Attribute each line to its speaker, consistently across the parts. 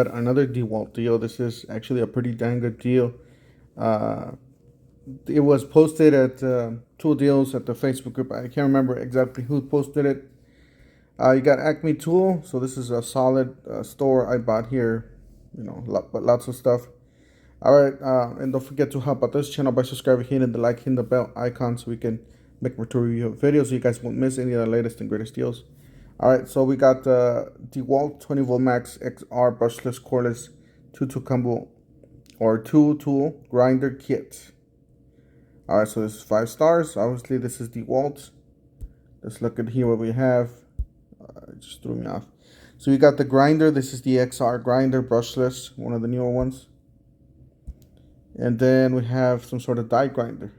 Speaker 1: Another Dewalt deal. This is actually a pretty dang good deal. Uh, it was posted at Tool Deals at the Facebook group. I can't remember exactly who posted it. You got Acme Tool. So this is a solid store I bought here. You know, but lots of stuff. All right, and don't forget to help out this channel by subscribing, hitting the like, hitting the bell icon so we can make more tool review videos so you guys won't miss any of the latest and greatest deals. All right, so we got the Dewalt 20 volt max XR brushless cordless 2-tool combo or 2-tool grinder kit. All right, so this is 5 stars. Obviously, this is Dewalt. Let's look at here what we have. It just threw me off. So we got the grinder. This is the XR grinder brushless, one of the newer ones. And then we have some sort of die grinder.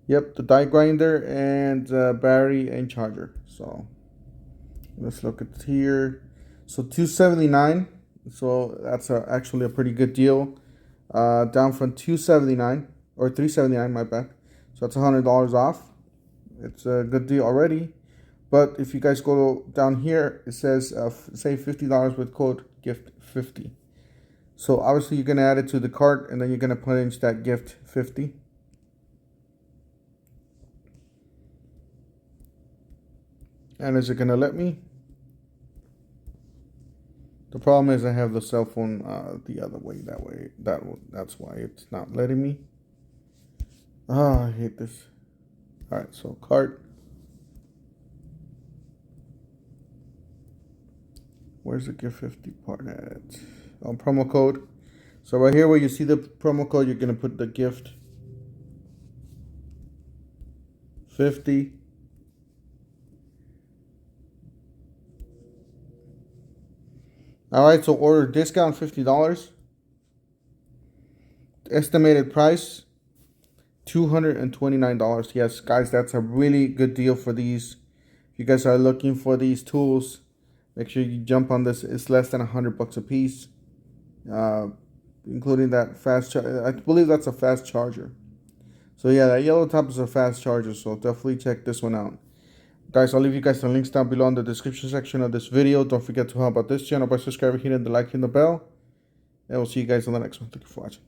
Speaker 1: Yep, the die grinder and battery and charger. So let's look at here. So $279. So that's actually a pretty good deal. Down from $279 or $379, my bad. So that's $100 off. It's a good deal already. But if you guys go down here, it says save $50 with code gift50. So obviously you're gonna add it to the cart and then you're gonna punch that gift 50. And is it gonna let me? The problem is I have the cell phone the other way. That's why it's not letting me. I hate this. All right, so cart. Where's the gift 50 part at? On promo code. So right here where you see the promo code, you're gonna put the gift 50. All right, so order discount $50. Estimated price $229. Yes, guys, that's a really good deal for these. If you guys are looking for these tools, make sure you jump on this. It's less than $100 a piece. Including that fast charger. I believe that's a fast charger. So yeah, that yellow top is a fast charger, so definitely check this one out. Guys, I'll leave you guys the links down below in the description section of this video. Don't forget to help out this channel by subscribing, hitting the like, and the bell. And we'll see you guys on the next one. Thank you for watching.